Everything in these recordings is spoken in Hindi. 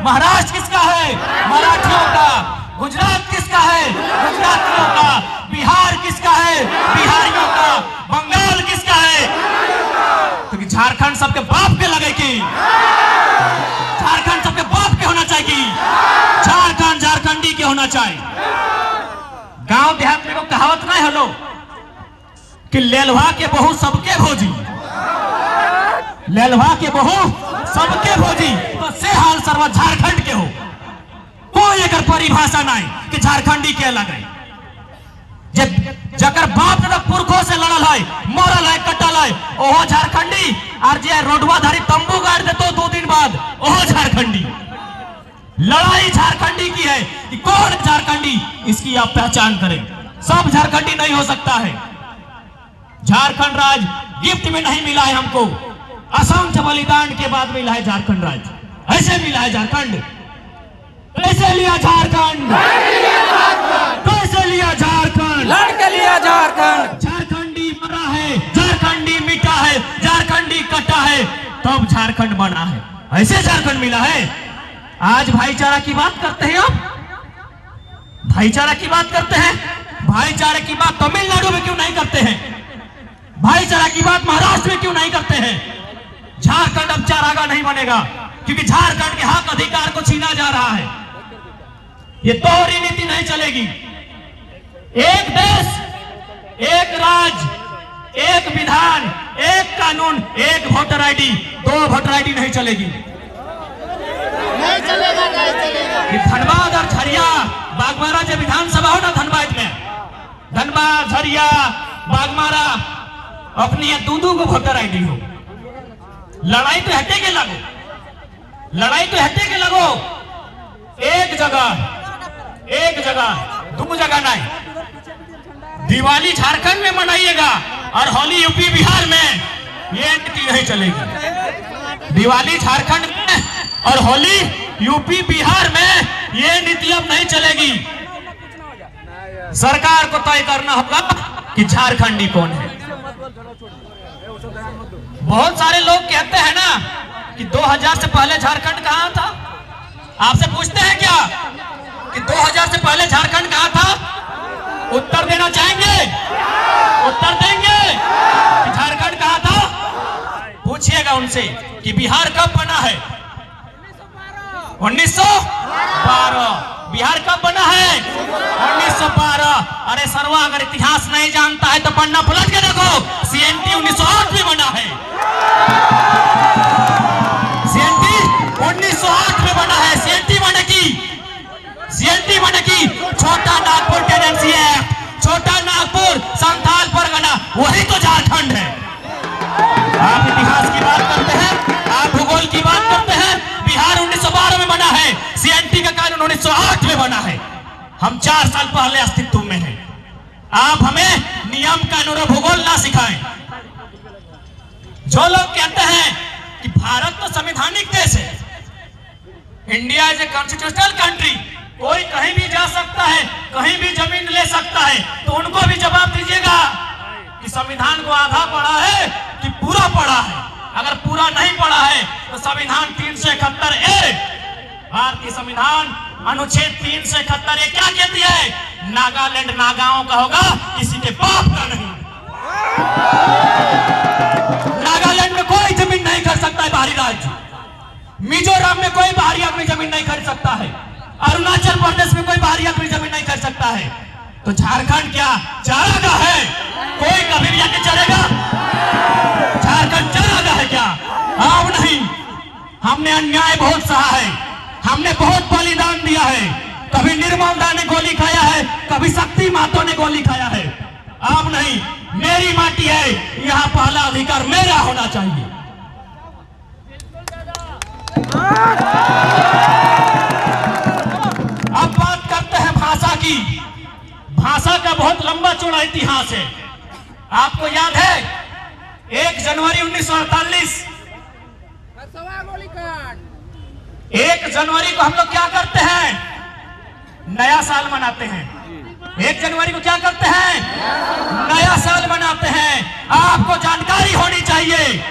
महाराष्ट्र किसका है? मराठियों का। गुजरात किसका है? गुजरातियों का। बिहार किसका है? बिहारियों का। बंगाल किसका है? क्योंकि झारखंड सबके बाप के लगे कि झारखंड सबके बाप के होना चाहिए, झारखंड झारखंडी के होना चाहिए। गांव देहात में को कहावत नहीं हलो कि लेलवा के बहू सबके भोजी, लेलवा के बहू सबके भोजी, तो से हाल सर्व झारखंड के हो। कोई एक परिभाषा नहीं कि झारखंडी के अलग है। जकर बाप दादा पुरखों से लड़ल है, मरल है, कटल है, ओहो झारखंडी। और जे रोडवा धारी तंबू गाड़ देतो 2 दिन बाद, ओहो झारखंडी। लड़ाई झारखंडी की है कि कौन झारखंडी, इसकी आप पहचान करें। सब झारखंडी नहीं हो सकता है। झारखंड राज गिफ्ट में नहीं मिला है हमको, असंख्य बलिदान के बाद मिला है झारखंड राज। ऐसे मिला है झारखंड। कैसे लिया झारखंड? कैसे लिया झारखंड? लड़के लिया झारखंड। झारखंडी मरा है, झारखंडी मिटा है, झारखंडी कटा है, तब झारखंड बना है। ऐसे झारखंड मिला है। आज भाईचारा की बात करते हैं आप, भाईचारा की बात करते हैं। भाईचारे की बात तमिलनाडु में क्यों नहीं करते हैं? भाईचारा की बात महाराष्ट्र में क्यों नहीं करते हैं? झारखंड अब चारागा नहीं बनेगा, क्योंकि झारखंड के हक अधिकार को छीना जा रहा है। ये दोहरी नीति नहीं चलेगी। एक देश, एक राज्य, एक विधान, एक कानून, एक वोटर आईडी, 2 वोटर आईडी नहीं चलेगी। नहीं चलेगा, नहीं चलेगा। धनबाद और झरिया बागमारा जो विधानसभा हो ना, धनबाद में, धनबाद झरिया बागमारा अपनी 2-2 को वोटर आईडी हो। लड़ाई तो हटे के लगो, लड़ाई तो हटे के लगो। एक जगह 2 जगह नहीं। दिवाली झारखंड में मनाइएगा और होली यूपी बिहार में, ये नीति नहीं चलेगी। दिवाली झारखंड में और होली यूपी बिहार में, ये नीति अब नहीं चलेगी। सरकार को तय करना होगा कि झारखंडी कौन है। बहुत सारे लोग कहते हैं ना कि 2000 से पहले झारखंड कहां था। आपसे पूछते हैं क्या कि 2000 से पहले झारखंड कहां था? उत्तर देना चाहेंगे? उत्तर देंगे कि झारखंड कहां था? पूछिएगा उनसे कि बिहार कब बना है? 1912। बिहार कब बना है? 1912। अरे सरवा, अगर इतिहास नहीं जानता है तो पन्ना पलट के देखो। सीएनटी 1908 में बना है। सीएनटी 1908 में बना है। सीएनटी माने की छोटा नागपुर टेनेंसी एक्ट, छोटा नागपुर संथाल परगना, वही तो झारखंड है। आप इतिहास की बात करते हैं, आप भूगोल की बात करते हैं। बिहार 1912 में बना है, सीएनटी का कानून 1908 में बना है। हम 4 साल पहले अस्तित्व में हैं। आप हमें नियम कानून और भूगोल ना सिखाएं। जो लोग कहते हैं कि भारत तो संवैधानिक देश है, India is a constitutional country, कोई कहीं भी जा सकता है, कहीं भी जमीन ले सकता है, तो उनको भी जवाब दीजिएगा कि संविधान को आधा पढ़ा है कि पूरा पढ़ा है। अगर पूरा नहीं पढ़ा है तो संविधान 371A, भारतीय संविधान अनुच्छेद 371A क्या कहती है? नागालैंड नागाओं का होगा, किसी के बाप का नहीं। नागालैंड में कोई जमीन नहीं खरीद सकता है बाहरी राज्य। मिजोरम में कोई बाहरी आदमी जमीन नहीं खरीद सकता है। अरुणाचल प्रदेश में कोई बाहरी आदमी जमीन नहीं खरीद सकता है। तो झारखंड क्या चारागा है? कोई कभी भी आके चलेगा? झारखंड चारागा है क्या? अब नहीं। हमने अन्याय बहुत सहा है, हमने बहुत बलिदान दिया है। कभी निर्मल दा ने गोली खाया है, कभी शक्ति मातो ने गोली खाया है। अब नहीं। मेरी माटी है, यहाँ पहला अधिकार मेरा होना चाहिए। अब बात करते हैं भाषा की। भाषा का बहुत लंबा चौड़ा इतिहास है। आपको याद है 1 जनवरी 1948, 1 जनवरी को हम लोग क्या करते हैं? नया साल मनाते हैं। 1 जनवरी को क्या करते हैं? नया साल मनाते हैं। आपको जानकारी होनी चाहिए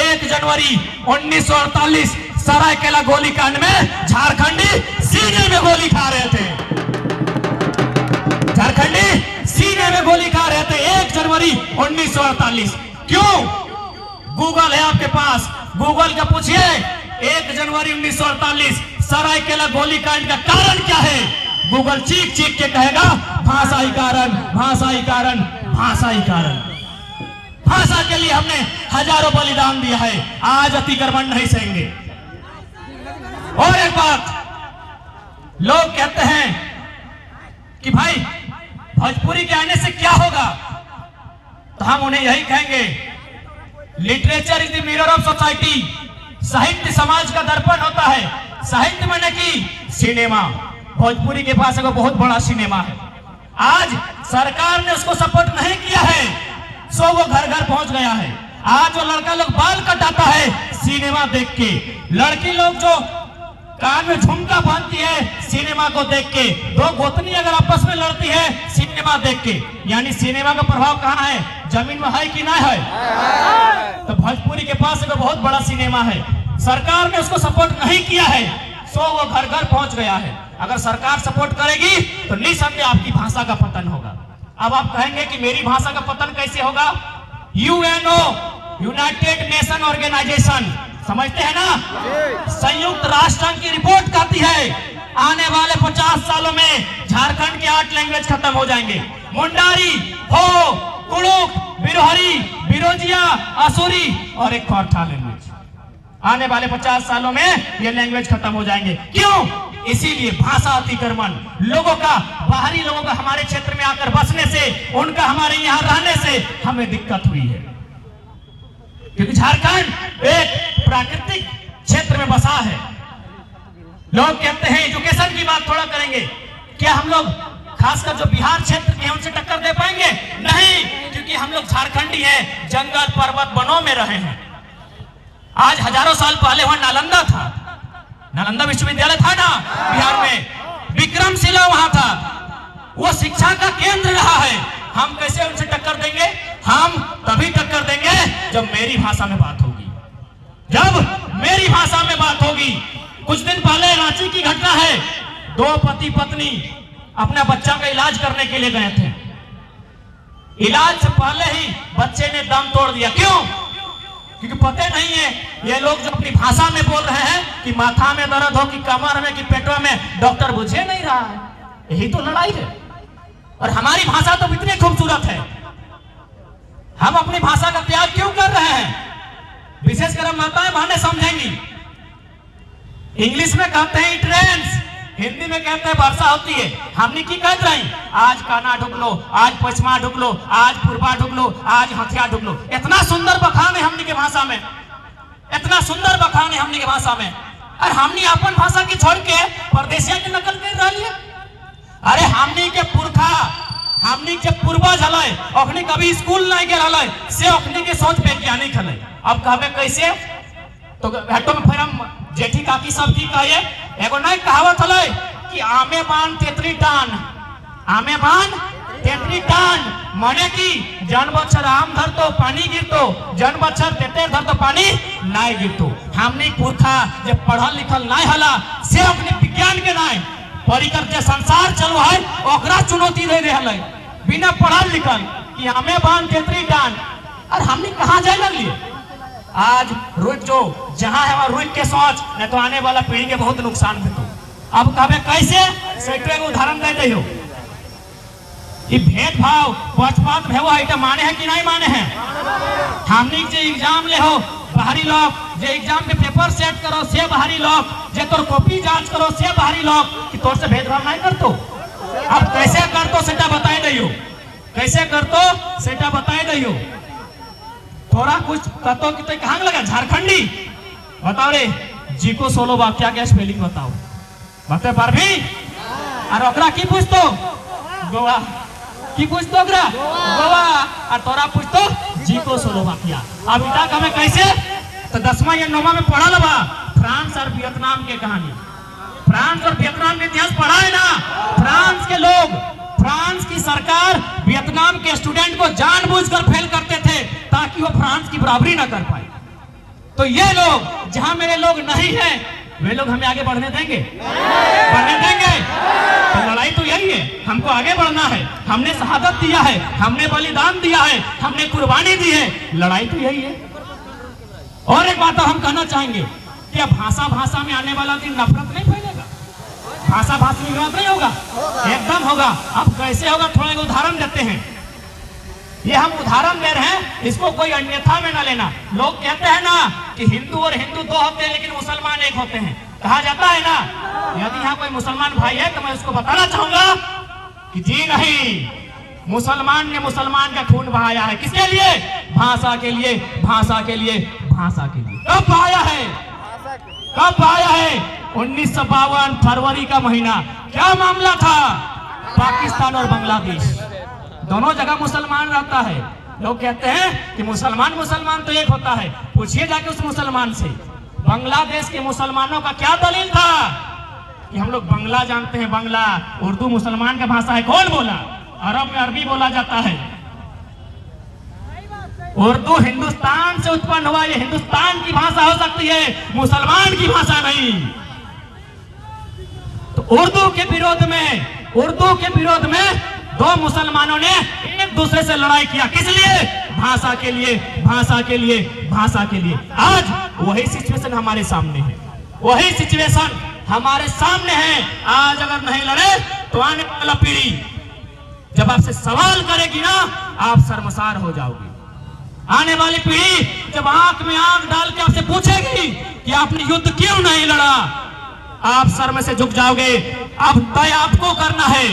1 जनवरी 1948 सरायकेला गोलीकांड में झारखंडी सीने में गोली खा रहे थे। झारखंडी सीने में गोली खा रहे थे 1 जनवरी 1948। क्यों? गूगल है आपके पास, गूगल का पूछिए 1 जनवरी 1948 सरायकेला गोलीकांड का कारण क्या है। गूगल चीख चीख के कहेगा भाषाई कारण, भाषाई कारण, भाषाई कारण। भाषा के लिए हमने हजारों बलिदान दिया है, आज अतिक्रमण नहीं सहेंगे। और एक बात, लोग कहते हैं कि भाई भोजपुरी के आने से क्या होगा, तो हम उन्हें यही कहेंगे literature is the mirror of society. साहित्य समाज का दर्पण होता है। साहित्य माने कि सिनेमा, भोजपुरी के पास एक बहुत बड़ा सिनेमा है। आज सरकार ने उसको सपोर्ट नहीं किया है, सो वो घर घर पहुंच गया है। आज जो लड़का लोग बाल कटाता है सिनेमा देख के, लड़की लोग जो कान में झुमका बांधती है सिनेमा को देख के, 2 गोतनी अगर आपस में लड़ती है सिनेमा देख के, यानी सिनेमा का प्रभाव कहाँ है, जमीन में है कि नहीं है। तो भोजपुरी के पास एक बहुत बड़ा सिनेमा है, सरकार ने उसको सपोर्ट नहीं किया है, सो वो घर घर पहुंच गया है। अगर सरकार सपोर्ट करेगी तो निसंदेह आपकी भाषा का पतन होगा। अब आप कहेंगे कि मेरी भाषा का पतन कैसे होगा। यूएनओ, यूनाइटेड नेशन ऑर्गेनाइजेशन, समझते हैं ना, संयुक्त राष्ट्र की रिपोर्ट कहती है आने वाले 50 सालों में झारखंड के 8 लैंग्वेज खत्म हो जाएंगे। मुंडारी, हो, कुड़ुक, बिरोहरी, बिरोजिया, असुरी और एक खोरठा लैंग्वेज। आने वाले 50 सालों में ये लैंग्वेज खत्म हो जाएंगे। क्यों? इसीलिए भाषा अतिक्रमण, लोगों का, बाहरी लोगों का हमारे क्षेत्र में आकर बसने से, उनका हमारे यहाँ रहने से हमें दिक्कत हुई है। क्योंकि झारखंड एक प्राकृतिक क्षेत्र में बसा है। लोग कहते हैं एजुकेशन की बात थोड़ा करेंगे, क्या हम लोग खासकर जो बिहार क्षेत्र के उनसे टक्कर दे पाएंगे? नहीं, क्योंकि हम लोग झारखंडी हैं, जंगल पर्वत वनों में रहे हैं। आज हजारों साल पहले वहां नालंदा था, नालंदा विश्वविद्यालय था ना बिहार में, विक्रमशिला वहां था, वो शिक्षा का केंद्र रहा है। हम कैसे उनसे टक्कर देंगे? हम तभी टक्कर देंगे जब मेरी भाषा में बात होगी, जब मेरी भाषा में बात होगी। कुछ दिन पहले रांची की घटना है, 2 पति पत्नी अपना बच्चा का इलाज करने के लिए गए थे। इलाज से पहले ही बच्चे ने दम तोड़ दिया। क्यों? क्योंकि पता नहीं है ये लोग जो अपनी भाषा में बोल रहे हैं कि माथा में दर्द हो, कि कमर में, कि पेटवा में, डॉक्टर बुझे नहीं रहा है। यही तो लड़ाई है। और हमारी भाषा तो इतनी खूबसूरत है, हम अपनी भाषा का त्याग क्यों कर रहे हैं? विशेषकर हम माताएं बहनें समझेंगी। इंग्लिश में कहते हैं इट रेन्स, हिंदी में कहते हैं वर्षा होती है। हमने की कहते रही, आज काना ढुक लो, आज पश्चिमा ढुक लो, आज पूर्वा ढुक लो, आज हथिया ढुक लो। इतना सुंदर बखान है हमने के भाषा में, इतना सुंदर बखान है हमने के भाषा में। और हमने अपन भाषा की छोड़ के परदेशिया की नकल कर रही है। अरे हमने के पुरखा, हमने के पूर्वज हलै, अखनी कभी स्कूल नहीं गए हलै, से अखनी के सोच वैज्ञानिक हलै। अब कहबे कैसे, तो हटो में फिर हम जेठी काकी सब की कहिए, एगो नहीं कहावत हलै कि आमे बान तेतरी टान, आमे बान तेतरी टान, माने कि जन बच्चर आम धर तो पानी गिरतो, जन बच्चर तेतर धर तो पानी नहीं गिरतो। हमने पुरखा जब पढ़ल लिखल नहीं हला, से अपने विज्ञान के नहीं परिकर के संसार चलो है ओकरा चुनौती दे रहे हलै, बिना पढ़ल लिखल कि आमे बान तेतरी टान। और हमने कहाँ जाए लगे? आज रुक जो जहां है वहां रुक के सोच, नहीं तो आने वाला पीढ़ी के बहुत नुकसान भी। तो अब कहबे कैसे, सेक्टर को उदाहरण दे दे हो कि भेदभाव पक्षपात भेव है माने है कि नहीं माने हैं? हमने जे एग्जाम ले हो बाहरी लोग, जे एग्जाम के पेपर सेट करो से बाहरी लोग, जे तोर कॉपी जांच करो से बाहरी लोग, कि तोर से भेदभाव नहीं करतो। अब कैसे करतो सेटा बताए दियो, कैसे करतो सेटा बताए दियो। थोड़ा कुछ कहतो कि तो कहाँ लगा झारखंडी बताओ रे, जी को 16 वाक्या क्या स्पेलिंग बताओ, बता पारबी? और ओकरा की पूछतो गोवा, की पूछतो ओकरा गोवा, और तोरा पूछतो जी को 16 वाक्या। अब इटा हमें कैसे, तो 10वां या 9वां में पढ़ा लबा फ्रांस और वियतनाम के कहानी, फ्रांस और वियतनाम के इतिहास पढ़ा है ना। फ्रांस के लोग, फ्रांस की सरकार वियतनाम के स्टूडेंट को जानबूझकर फेल करते थे ताकि वो फ्रांस की बराबरी ना कर पाए। तो ये लोग जहां मेरे लोग नहीं है वे लोग हमें आगे बढ़ने देंगे? बढ़ने देंगे? तो लड़ाई तो यही है, हमको आगे बढ़ना है। हमने शहादत दिया है, हमने बलिदान दिया है, हमने कुर्बानी दी है, लड़ाई तो यही है। और एक बात हम कहना चाहेंगे कि अब भाषा में आने वाला दिन नफरत नहीं फैलेगा, भाषा में विवाद नहीं होगा, एकदम होगा। अब कैसे होगा, थोड़ा एक उदाहरण देते हैं। ये हम उदाहरण दे रहे हैं, इसको कोई अन्यथा में ना लेना। लोग कहते हैं ना कि हिंदू और हिंदू दो होते हैं लेकिन मुसलमान एक होते हैं, कहा जाता है ना। यदि यहाँ कोई मुसलमान भाई है तो मैं उसको बताना चाहूंगा कि जी नहीं, मुसलमान ने मुसलमान का खून बहाया है। किसके लिए? भाषा के लिए, भाषा के लिए, भाषा के लिए। कब बहाया है? कब बहाया है? 1952 फरवरी का महीना। क्या मामला था? पाकिस्तान और बांग्लादेश दोनों जगह मुसलमान रहता है। लोग कहते हैं कि मुसलमान तो एक होता है। पूछिए जाके उस मुसलमान से, बांग्लादेश के मुसलमानों का क्या दलील था कि हम लोग बांग्ला जानते हैं, बांग्ला उर्दू मुसलमान का भाषा है। कौन बोला? अरब में अरबी बोला जाता है। उर्दू हिंदुस्तान से उत्पन्न हुआ, ये हिंदुस्तान की भाषा हो सकती है, मुसलमान की भाषा नहीं। तो उर्दू के विरोध में दो मुसलमानों ने एक दूसरे से लड़ाई किया। किस लिए? भाषा के लिए, भाषा के लिए, भाषा के लिए। आज वही सिचुएशन हमारे सामने है, वही सिचुएशन हमारे सामने है। आज अगर नहीं लड़े तो आने वाला पीढ़ी जब आपसे सवाल करेगी ना, आप शर्मसार हो जाओगे। आने वाली पीढ़ी जब आंख में आंख डाल के आपसे पूछेगी कि आपने युद्ध क्यों नहीं लड़ा, आप सर में से झुक जाओगे। अब तय आपको करना है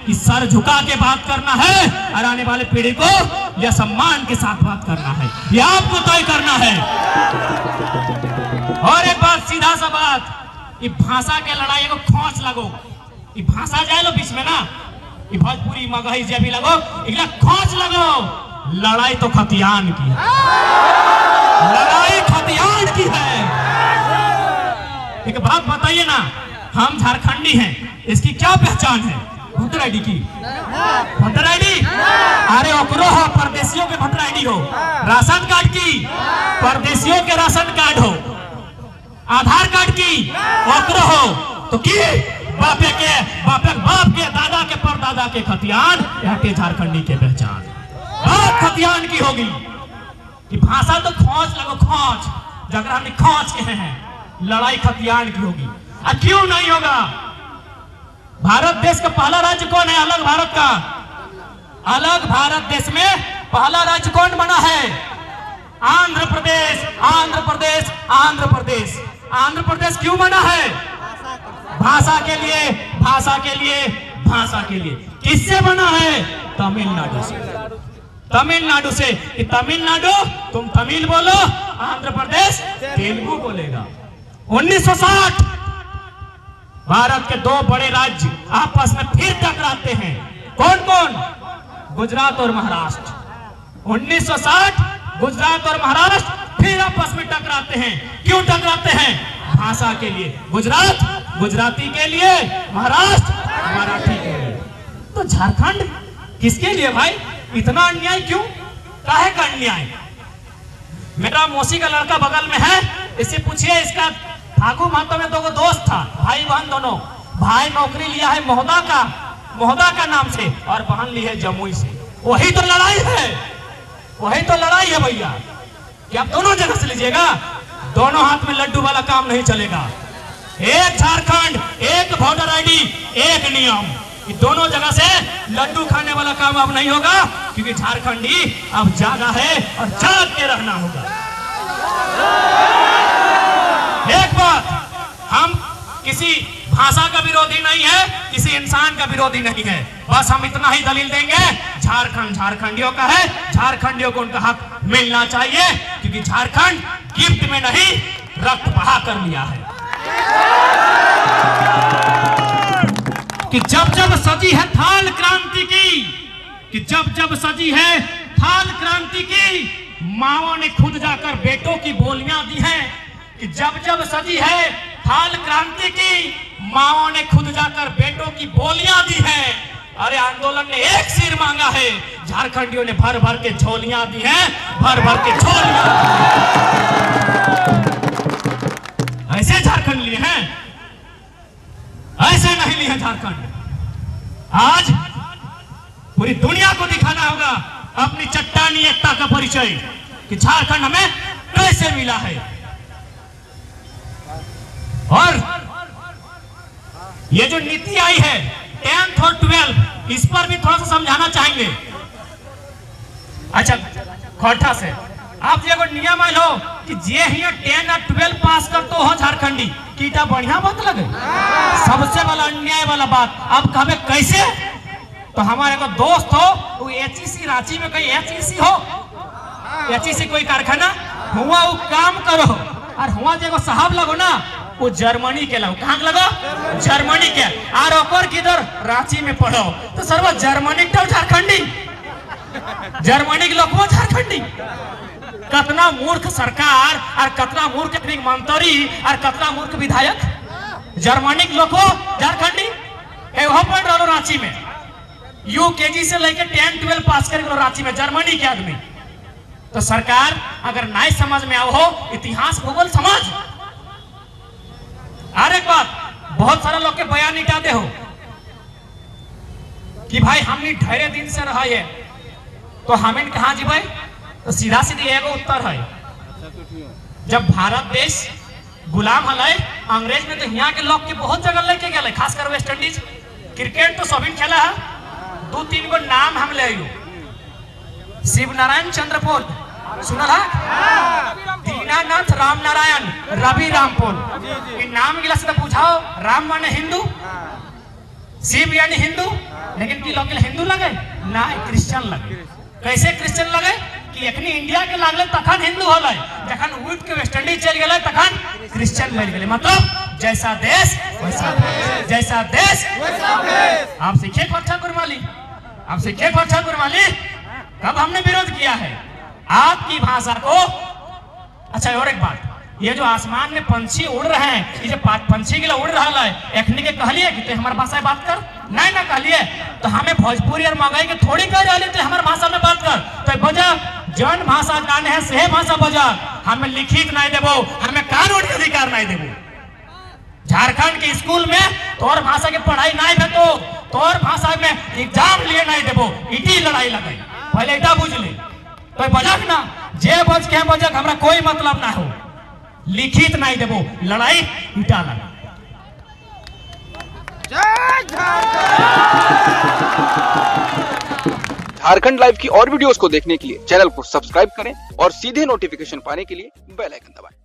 कि सर झुका के बात करना है और आने वाले पीढ़ी को या सम्मान के साथ बात करना है, यह आपको तय करना है। और एक बात, सीधा सा बात, ये भाषा के लड़ाई को खोच लगो, ये भाषा जाए लो बीच में ना, ये भोजपुरी मगही जे भी लगो, इगला खोच लगो। लड़ाई तो खतियान की है, लड़ाई खतियान की है। एक बात बताइए ना, हम झारखंडी हैं, इसकी क्या पहचान है? वोटर आईडी की, वोटर आईडी, अरे ओकरो हो, परदेशियों के वोटर आईडी हो, राशन कार्ड की, परदेशियों के राशन कार्ड हो, आधार कार्ड की ओकरो हो, तो की बाप के दादा के परदादा के खतियान, यहाँ के झारखंडी के पहचान बात खतियान की होगी। कि भाषा तो खोज लगो, खोज जगह हमने खोज के हैं, लड़ाई खतियान की होगी। क्यों नहीं होगा? भारत देश का पहला राज्य कौन है? अलग भारत का, अलग भारत देश में पहला राज्य कौन बना है? आंध्र प्रदेश, आंध्र प्रदेश, आंध्र प्रदेश। आंध्र प्रदेश क्यों बना है? भाषा के लिए, भाषा के लिए, भाषा के लिए। किससे बना है? तमिलनाडु से, तमिलनाडु से। कि तमिलनाडु तुम तमिल बोलो, आंध्र प्रदेश तेलुगु बोलेगा। 1960 भारत के दो बड़े राज्य आपस में फिर टकराते हैं। कौन कौन? गुजरात और महाराष्ट्र। 1960 गुजरात और महाराष्ट्र फिर आपस में टकराते हैं। क्यों टकराते हैं? भाषा के लिए। गुजरात गुजराती के लिए, महाराष्ट्र मराठी के लिए। तो झारखंड किसके लिए भाई? इतना अन्याय क्यों? काहे का अन्याय? मेरा मौसी का लड़का बगल में है, इससे पूछिए, इसका फागू महतो में दो दोस्त था, भाई बहन दोनों। भाई नौकरी लिया है मोहदा का नाम से, और बहन ली है जमुई से। वही तो लड़ाई है, वही तो लड़ाई है भैया। कि आप दोनों जगह से लीजिएगा, दोनों हाथ में लड्डू वाला काम नहीं चलेगा। एक झारखंड, एक वोटर आईडी, एक नियम। दोनों जगह से लड्डू खाने वाला काम अब नहीं होगा, क्योंकि झारखंडी अब जागा है और जाग के रहना होगा। एक बात, हम किसी भाषा का विरोधी नहीं है, किसी इंसान का विरोधी नहीं है। बस हम इतना ही दलील देंगे, झारखंड झारखंडियों का है, झारखंडियों को उनका हक मिलना चाहिए, क्योंकि झारखंड गिफ्ट में नहीं, रक्त बहा कर लिया है। कि जब जब सजी है थाल क्रांति की, कि जब जब सजी है थाल क्रांति की, माओ ने खुद जाकर बेटों की बोलियां दी हैं। कि जब जब सजी है थाल क्रांति की, माओ ने खुद जाकर बेटों की बोलियां दी हैं। अरे आंदोलन ने एक सिर मांगा है, झारखंडियों ने भर भर के झोलियां दी हैं, भर भर के झोलियां। ऐसे झारखंड लिए हैं, ऐसे नहीं लिए झारखंड। आज पूरी दुनिया को दिखाना होगा अपनी चट्टानी एकता का परिचय कि झारखंड हमें कैसे मिला है। और ये जो नीति आई है 10th और 12th, इस पर भी थोड़ा सा समझाना चाहेंगे। अच्छा, खोटा से आप ये नियम आयल हो कि जे हिया 10 और 12 पास कर तो हो झारखंडी कीटा बढ़िया बात लगे, सबसे वाला अन्याय वाला बात। अब कहबे कैसे? तो हमारे को दोस्त हो वो एचईसी रांची में कोई एचईसी हो, एचईसी कोई कारखाना हुआ वो काम करो, और हुआ जो साहब लगो ना वो जर्मनी के लगो। कहाँ लगो? जर्मनी के। और ओकर किधर? रांची में पढ़ो। तो सर्व जर्मनी तो झारखंडी, जर्मनी के लोग वो झारखंडी। कितना मूर्ख सरकार और कितना मूर्ख मंत्री और कितना मूर्ख विधायक जर्मनी के लोग झारखंडी पढ़ रहा रांची में, यूकेजी से लेकर 10-12 पास कर रांची में, जर्मनी के आदमी। तो सरकार अगर नहीं समझ में आओ हो इतिहास भूगोल समझ। और एक बात, बहुत सारे लोग के बयान निटाते हो कि भाई हमने ढेरे दिन से रहा है तो हमें कहा जी भाई, तो सीधा सीधी एगो उत्तर है, जब भारत देश गुलाम हल अंग्रेज में तो यहाँ के लोग के बहुत जगह लेके गए, खासकर वेस्ट इंडीज। क्रिकेट तो सभी खेला है, 2-3 गो नाम हम ले शिव नारायण चंद्रपोल सुनल है, दीनानाथ राम नारायण रवि रामपोल, नाम गिला से तो पूछाओ, राम माने हिंदू, शिव यानी हिंदू, लेकिन की लोग हिंदू लगे ना, क्रिश्चियन लगे। कैसे क्रिश्चियन लगे कि अखनी इंडिया के लागले तखन हिंदू होले, जखन उठ के वेस्ट इंडीज चल गए तखन क्रिश्चियन बन गए। मतलब जैसा देश वैसा देश, जैसा देश वैसा देश। आप सीखे खोटा गुरमाली, आप सीखे खोटा गुरमाली। कब हमने विरोध किया है आपकी भाषा को? अच्छा, और एक बात, ये जो आसमान में पंछी उड़ रहे हैं, ये जो पंछी के लिए उड़ रहा है, एखनी के कहलिए कि हमारे भाषा में बात कर, नहीं ना कहलिए तो हमें भोजपुरी और मंगाई के थोड़ी कह रहे थे हमारे भाषा में बात कर। तो बजा जन भाषा जाने है से भाषा बजा, हमें लिखित नहीं देवो, हमें कानून के अधिकार नहीं देवो। झारखंड के स्कूल में तोर भाषा की पढ़ाई नहीं है, तो तोर भाषा में एग्जाम लिए नहीं देवो, इटी लड़ाई लगे, पहले इटा बुझ ले। तो बजक ना जे बज के बजक, हमरा कोई मतलब ना हो, लिखित नहीं देवो, लड़ाई इटा लगा। झारखंड लाइव की और वीडियोस को देखने के लिए चैनल को सब्सक्राइब करें और सीधे नोटिफिकेशन पाने के लिए बेल आइकन दबाएं।